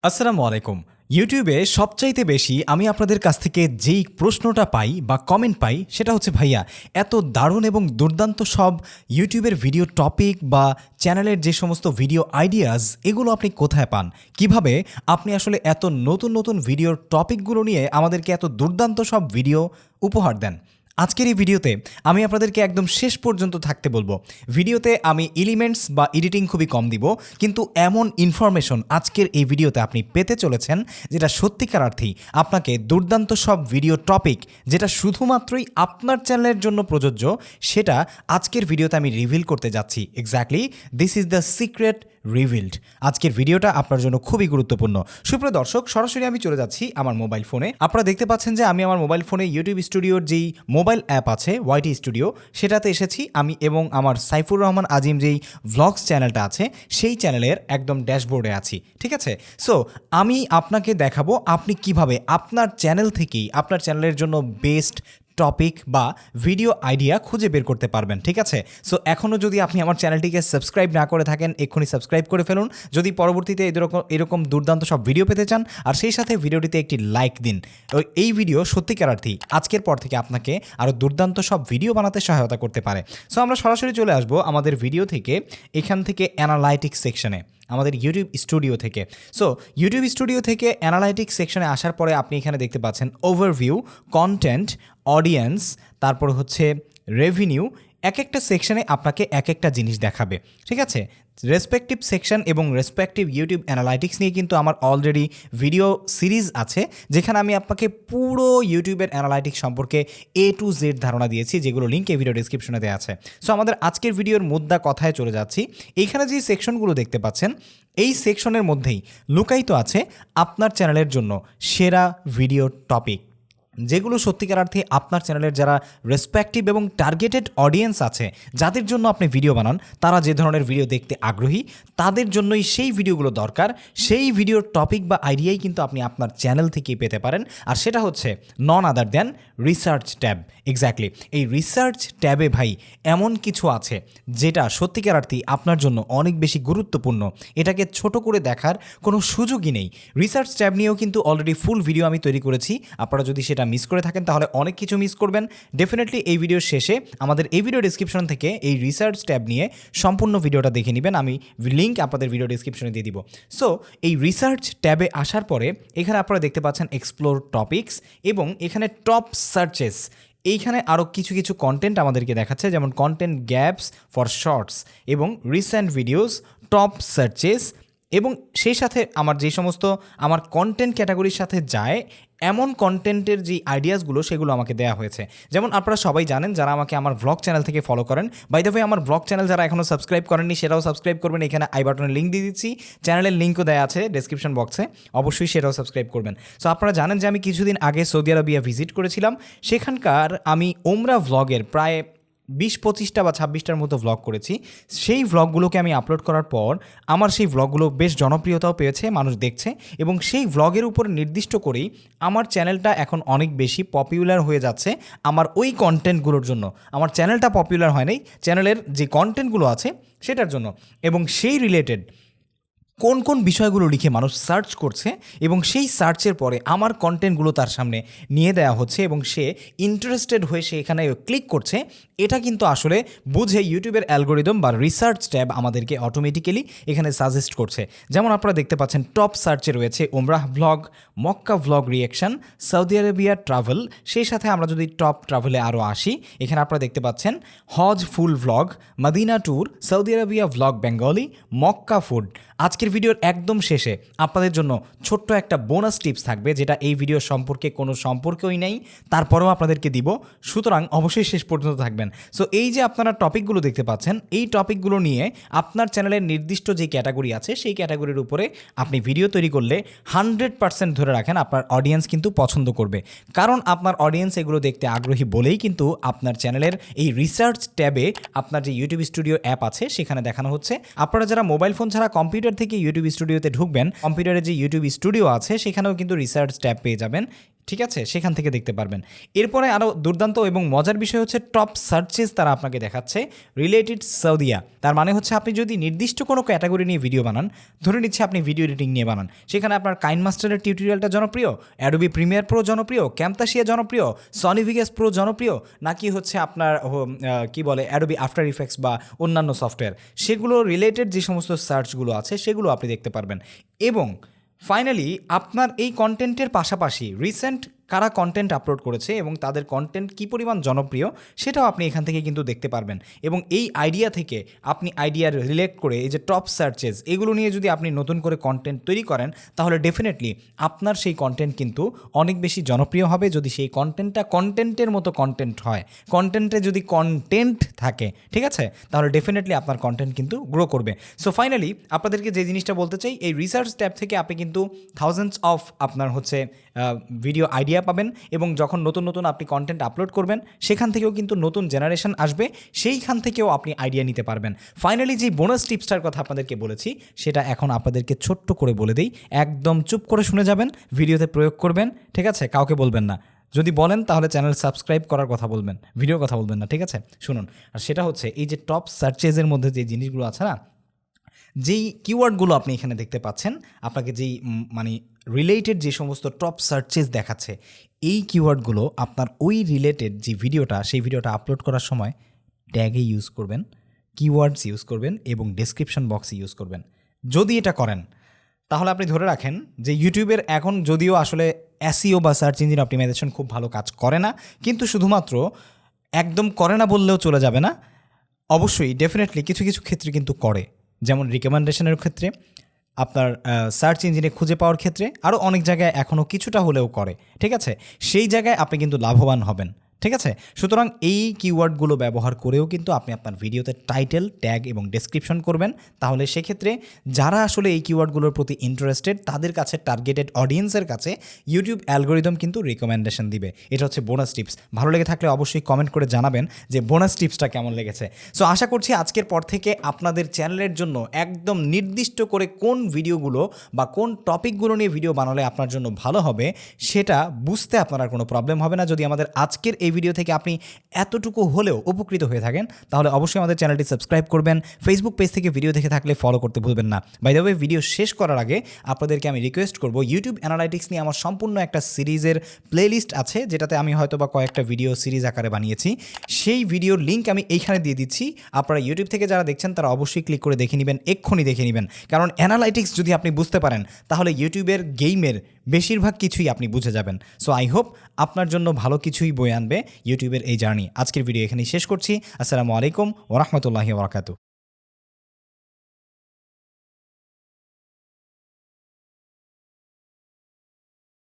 আসসালামু আলাইকুম। ইউটিউবে সবচাইতে বেশি আমি আপনাদের কাছ থেকে যেই প্রশ্নটা পাই বা কমেন্ট পাই সেটা হচ্ছে, ভাইয়া এত দারুণ এবং দুর্দান্ত সব ইউটিউবের ভিডিও টপিক বা চ্যানেলের যে সমস্ত ভিডিও আইডিয়াস এগুলো আপনি কোথায় পান? কিভাবে আপনি আসলে এত নতুন নতুন ভিডিওর টপিকগুলো নিয়ে আমাদেরকে এত দুর্দান্ত সব ভিডিও উপহার দেন? আজকের এই ভিডিওতে আমি আপনাদেরকে একদম শেষ পর্যন্ত থাকতে বলবো। ভিডিওতে আমি এলিমেন্টস বা এডিটিং খুবই কম দিব, কিন্তু এমন ইনফরমেশন আজকের এই ভিডিওতে আপনি পেতে চলেছেন যেটা সত্যিকার অর্থেই আপনাকে দুর্দান্ত সব ভিডিও টপিক, যেটা শুধুমাত্রই আপনার চ্যানেলের জন্য প্রযোজ্য, সেটা আজকের ভিডিওতে আমি রিভিল করতে যাচ্ছি। Exactly this is the secret revealed. আজকের ভিডিওটা আপনার জন্য খুবই গুরুত্বপূর্ণ। সুপ্রিয় দর্শক, সরাসরি আমি চলে যাচ্ছি আমার মোবাইল ফোনে। আপনারা দেখতে পাচ্ছেন যে আমি আমার মোবাইল ফোনে ইউটিউব স্টুডিওর যেই মোবাইল অ্যাপ আছে ওয়াইটি স্টুডিও, সেটাতে এসেছি আমি এবং আমার সাইফুর রহমান আজিম যেই ভ্লগস চ্যানেলটা আছে সেই চ্যানেলের একদম ড্যাশবোর্ডে আছি। ঠিক আছে, সো আমি আপনাকে দেখাবো আপনি কিভাবে আপনার চ্যানেল থেকেই আপনার চ্যানেলের জন্য বেস্ট টপিক বা ভিডিও আইডিয়া খুঁজে বের করতে পারবেন। ঠিক আছে, সো এখনও যদি আপনি আমার চ্যানেলটিকে সাবস্ক্রাইব না করে থাকেন, এক্ষুনি সাবস্ক্রাইব করে ফেলুন যদি পরবর্তীতে এরকম দুর্দান্ত সব ভিডিও পেতে চান, আর সেই সাথে ভিডিওটিতে একটি লাইক দিন। এই ভিডিও সত্যিকার অর্থেই আজকের পর থেকে আপনাকে আরও দুর্দান্ত সব ভিডিও বানাতে সহায়তা করতে পারে। সো আমরা সরাসরি চলে আসবো আমাদের ভিডিও থেকে, এখান থেকে অ্যানালাইটিক্স সেকশনে, আমাদের ইউটিউব স্টুডিও থেকে। সো ইউটিউব স্টুডিও থেকে অ্যানালাইটিক্স সেকশনে আসার পরে আপনি এখানে দেখতে পাচ্ছেন ওভারভিউ, কন্টেন্ট, অডিয়েন্স, তারপর হচ্ছে রেভিনিউ। এক একটা সেকশনে আপনাকে এক একটা জিনিস দেখাবে। ঠিক আছে, রেসপেক্টিভ সেকশন এবং রেসপেক্টিভ ইউটিউব অ্যানালাইটিক্স নিয়ে কিন্তু আমার অলরেডি ভিডিও সিরিজ আছে, যেখানে আমি আপনাকে পুরো ইউটিউবের অ্যানালাইটিক্স সম্পর্কে A to Z ধারণা দিয়েছি, যেগুলো লিঙ্ক এই ভিডিও ডিসক্রিপশনে দেওয়া আছে। সো আমাদের আজকের ভিডিওর মুদ্রা কথায় চলে যাচ্ছি। এইখানে যে সেকশনগুলো দেখতে পাচ্ছেন, এই সেকশনের মধ্যেই লুকায়িত আছে আপনার চ্যানেলের জন্য সেরা ভিডিও টপিক, যেগুলো সত্যিকার অর্থে আপনার চ্যানেলের যারা রেসপেক্টিভ এবং টার্গেটেড অডিয়েন্স আছে, যাদের জন্য আপনি ভিডিও বানান, তারা যে ধরনের ভিডিও দেখতে আগ্রহী, তাদের জন্যই সেই ভিডিওগুলো দরকার। সেই ভিডিওর টপিক বা আইডিয়াই কিন্তু আপনি আপনার চ্যানেল থেকেই পেতে পারেন, আর সেটা হচ্ছে none other than research tab. Exactly এই রিসার্চ ট্যাবে ভাই এমন কিছু আছে যেটা সত্যিকার অর্থেই আপনার জন্য অনেক বেশি গুরুত্বপূর্ণ, এটাকে ছোট করে দেখার কোনো সুযোগই নেই। রিসার্চ ট্যাব নিয়েও কিন্তু অলরেডি ফুল ভিডিও আমি তৈরি করেছি, আপনারা যদি সেটা মিস করে থাকেন তাহলে অনেক কিছু মিস করবেন। ডেফিনেটলি এই ভিডিওর শেষে আমাদের এই ভিডিও ডিসক্রিপশন থেকে এই রিসার্চ ট্যাব নিয়ে সম্পূর্ণ ভিডিওটা দেখে নেবেন, আমি লিঙ্ক আপনাদের ভিডিও ডিসক্রিপশনে দিয়ে দিব। সো এই রিসার্চ ট্যাবে আসার পরে এখানে আপনারা দেখতে পাচ্ছেন এক্সপ্লোর টপিকস এবং এখানে টপ সার্চেস। এইখানে আরও কিছু কিছু কন্টেন্ট আমাদেরকে দেখাচ্ছে, যেমন কন্টেন্ট গ্যাপস ফর শর্টস এবং রিসেন্ট ভিডিওস, টপ সার্চেস, এবং সেই সাথে আমার যে সমস্ত আমার কন্টেন্ট ক্যাটাগরির সাথে যায় এমন কন্টেন্টের যে আইডিয়াসগুলো সেগুলো আমাকে দেওয়া হয়েছে। যেমন আপনারা সবাই জানেন যারা আমাকে আমার ব্লগ চ্যানেল থেকে ফলো করেন, বাই দ্য ওয়ে আমার ব্লগ চ্যানেল যারা এখনও সাবস্ক্রাইব করেননি সেটাও সাবস্ক্রাইব করবেন, এখানে আই বাটনের লিঙ্ক দিয়ে দিচ্ছি, চ্যানেলের লিঙ্কও দেওয়া আছে ডেসক্রিপশন বক্সে, অবশ্যই সেটাও সাবস্ক্রাইব করবেন। সো আপনারা জানেন যে আমি কিছুদিন আগে সৌদি আরবিয়া ভিজিট করেছিলাম, সেখানকার আমি ওমরা ভ্লগের প্রায় 20-25টা বা 26টার মতো ভ্লগ করেছি। সেই ভ্লগগুলোকে আমি আপলোড করার পর আমার সেই ভ্লগগুলো বেশ জনপ্রিয়তাও পেয়েছে, মানুষ দেখছে, এবং সেই ভ্লগের উপর নির্দিষ্ট করেই আমার চ্যানেলটা এখন অনেক বেশি পপুলার হয়ে যাচ্ছে আমার ওই কন্টেন্টগুলোর জন্য। আমার চ্যানেলটা পপুলার হয় নাই, চ্যানেলের যে কন্টেন্টগুলো আছে সেটার জন্য, এবং সেই রিলেটেড কোন কোন বিষয়গুলো লিখে মানুষ সার্চ করছে এবং সেই সার্চের পরে আমার কন্টেন্টগুলো তার সামনে নিয়ে দেওয়া হচ্ছে এবং সে ইন্টারেস্টেড হয়ে সে এখানে ক্লিক করছে। এটা কিন্তু আসলে বুঝে ইউটিউবের অ্যালগোরিদম বা রিসার্চ ট্যাব আমাদেরকে অটোমেটিক্যালি এখানে সাজেস্ট করছে। যেমন আপনারা দেখতে পাচ্ছেন টপ সার্চে রয়েছে ওমরাহ vlog, Mecca vlog reaction, Saudi Arabia travel, সেই সাথে আমরা যদি টপ ট্রাভেলে আরও আসি, এখানে আপনারা দেখতে পাচ্ছেন হজ full vlog, Medina tour, Saudi Arabia vlog Bengali, Mecca food. আজকের ভিডিওর একদম শেষে আপনাদের জন্য ছোট্ট একটা বোনাস টিপস থাকবে, যেটা এই ভিডিও সম্পর্কে কোনো সম্পর্কই নেই, তারপরেও আপনাদেরকে দিব, সুতরাং অবশ্যই শেষ পর্যন্ত থাকবেন। সো এই যে আপনারা টপিকগুলো দেখতে পাচ্ছেন, এই টপিকগুলো নিয়ে আপনার চ্যানেলের নির্দিষ্ট যে ক্যাটাগরি আছে সেই ক্যাটাগরির উপরে আপনি ভিডিও তৈরি করলে 100% ধরে রাখেন আপনার অডিয়েন্স কিন্তু পছন্দ করবে, কারণ আপনার অডিয়েন্স এগুলো দেখতে আগ্রহী বলেই কিন্তু আপনার চ্যানেলের এই রিসার্চ ট্যাবে আপনার যে ইউটিউব স্টুডিও অ্যাপ আছে সেখানে দেখানো হচ্ছে। আপনারা যারা মোবাইল ফোন ছাড়া কম্পিউটার থেকে ইউটিউব স্টুডিওতে ঢুকবেন, কম্পিউটারে যে ইউটিউব স্টুডিও আছে সেখানেও কিন্তু রিসার্চ ট্যাব পেয়ে যাবেন। ঠিক আছে, সেখান থেকে দেখতে পারবেন। এরপরে আরও দুর্দান্ত এবং মজার বিষয় হচ্ছে টপ সার্চেস তারা আপনাকে দেখাচ্ছে রিলেটেড সৌদিয়া। তার মানে হচ্ছে আপনি যদি নির্দিষ্ট কোনো ক্যাটাগরি নিয়ে ভিডিও বানান, ধরে নিচ্ছে আপনি ভিডিও এডিটিং নিয়ে বানান, সেখানে আপনার কাইনমাস্টারের টিউটোরিয়ালটা জনপ্রিয়, অ্যাডোবি প্রিমিয়ার প্রো জনপ্রিয়, ক্যামতাসিয়া জনপ্রিয়, সনি ভিগাস প্রো জনপ্রিয়, নাকি হচ্ছে আপনার কি বলে অ্যাডোবি আফটার ইফেক্টস বা অন্যান্য সফটওয়্যার, সেগুলো রিলেটেড যে সমস্ত সার্চগুলো আছে সেগুলো আপনি দেখতে পারবেন। এবং ফাইনালি আপনার এই কন্টেন্টের পাশাপাশি রিসেন্ট কারা কন্টেন্ট আপলোড করেছে এবং তাদের কন্টেন্ট কী পরিমাণ জনপ্রিয় সেটাও আপনি এখান থেকে কিন্তু দেখতে পারবেন। এবং এই আইডিয়া থেকে আপনি আইডিয়া রিলেট করে এই যে টপ সার্চেস এগুলো নিয়ে যদি আপনি নতুন করে কন্টেন্ট তৈরি করেন, তাহলে ডেফিনেটলি আপনার সেই কন্টেন্ট কিন্তু অনেক বেশি জনপ্রিয় হবে যদি সেই কন্টেন্টটা কন্টেন্টের মতো কন্টেন্ট হয়, কন্টেন্টে যদি কন্টেন্ট থাকে, ঠিক আছে, তাহলে ডেফিনেটলি আপনার কন্টেন্ট কিন্তু গ্রো করবে। সো ফাইনালি আপনাদেরকে যে জিনিসটা বলতে চাই, এই রিসার্চ ট্যাব থেকে আপনি কিন্তু থাউজেন্ডস অফ আপনার হচ্ছে ভিডিও আইডিয়া পাবেন এবং যখন নতুন নতুন আপনি কন্টেন্ট আপলোড করবেন সেখান থেকেও কিন্তু নতুন জেনারেশন আসবে, সেইখান থেকেও আপনি আইডিয়া নিতে পারবেন। ফাইনালি যে বোনাস টিপসটার কথা আপনাদেরকে বলেছি সেটা এখন আপনাদেরকে ছোট্ট করে বলে দিই, একদম চুপ করে শুনে যাবেন, ভিডিওতে প্রয়োগ করবেন, ঠিক আছে, কাউকে বলবেন না, যদি বলেন তাহলে চ্যানেল সাবস্ক্রাইব করার কথা বলবেন, ভিডিওর কথা বলবেন না, ঠিক আছে। শুনুন, আর সেটা হচ্ছে এই যে টপ সার্চেসের মধ্যে যে জিনিসগুলো আছে না, যেই কিওয়ার্ডগুলো আপনি এখানে দেখতে পাচ্ছেন, আপনাকে যেই মানে রিলেটেড যে সমস্ত টপ সার্চেস দেখাচ্ছে, এই কিওয়ার্ডগুলো আপনার ওই রিলেটেড যে ভিডিওটা সেই ভিডিওটা আপলোড করার সময় ট্যাগে ইউজ করবেন, কিওয়ার্ডস ইউজ করবেন এবং ডেসক্রিপশন বক্সে ইউজ করবেন। যদি এটা করেন তাহলে আপনি ধরে রাখেন যে ইউটিউবের এখন যদিও আসলে এসইও বা সার্চ ইঞ্জিন অপটিমাইজেশন খুব ভালো কাজ করে না, কিন্তু শুধুমাত্র একদম করে না বললেও চলে যাবে না, অবশ্যই ডেফিনেটলি কিছু কিছু ক্ষেত্রে কিন্তু করে, যেমন রিকমেন্ডেশনের ক্ষেত্রে, আপনার সার্চ ইঞ্জিনে খুঁজে পাওয়ার ক্ষেত্রে, আরও অনেক জায়গায় এখনও কিছুটা হলেও করে, ঠিক আছে। সেই জায়গায় আপনি কিন্তু লাভবান হবেন, ঠিক আছে। সুতরাং এই কিওয়ার্ডগুলো ব্যবহার করেও কিন্তু আপনি আপনার ভিডিওতে টাইটেল, ট্যাগ এবং ডেসক্রিপশন করবেন, তাহলে সেক্ষেত্রে যারা আসলে এই কিওয়ার্ডগুলোর প্রতি ইন্টারেস্টেড তাদের কাছে, টার্গেটেড অডিয়েন্সের কাছে ইউটিউব অ্যালগোরিদম কিন্তু রিকমেন্ডেশন দিবে। এটা হচ্ছে বোনাস টিপস। ভালো লেগে থাকলে অবশ্যই কমেন্ট করে জানাবেন যে বোনাস টিপসটা কেমন লেগেছে। সো আশা করছি আজকের পর থেকে আপনাদের চ্যানেলের জন্য একদম নির্দিষ্ট করে কোন ভিডিওগুলো বা কোন টপিকগুলো নিয়ে ভিডিও বানালে আপনার জন্য ভালো হবে সেটা বুঝতে আপনার আর কোনো প্রবলেম হবে না। যদি আমাদের আজকের এই ভিডিও থেকে আপনি এতটুকু হলেও উপকৃত হয়ে থাকেন তাহলে অবশ্যই আমাদের চ্যানেলটি সাবস্ক্রাইব করবেন। ফেসবুক পেজ থেকে ভিডিও দেখে থাকলে ফলো করতে ভুলবেন না। বাই দ্য ওয়ে, ভিডিও শেষ করার আগে আপনাদেরকে আমি রিকোয়েস্ট করব, ইউটিউব অ্যানালাইটিক্স নিয়ে আমার সম্পূর্ণ একটা সিরিজের প্লেলিস্ট আছে, যেটাতে আমি হয়তো বা কয়েকটা ভিডিও সিরিজ আকারে বানিয়েছি। সেই ভিডিওর লিঙ্ক আমি এইখানে দিয়ে দিচ্ছি। আপনারা ইউটিউব থেকে যারা দেখছেন তারা অবশ্যই ক্লিক করে দেখে নেবেন, এক্ষুনি দেখে নেবেন। কারণ অ্যানালাইটিক্স যদি আপনি বুঝতে পারেন তাহলে ইউটিউবের গেমের বেশিরভাগ কিছুই আপনি বুঝে যাবেন। সো আই হোপ আপনার জন্য ভালো কিছুই বয়ে আনবে ইউটিউবের এই জার্নি। আজকের ভিডিও এখানেই শেষ করছি। আসসালামু আলাইকুম ওয়া রাহমাতুল্লাহি ওয়া বারাকাতুহু।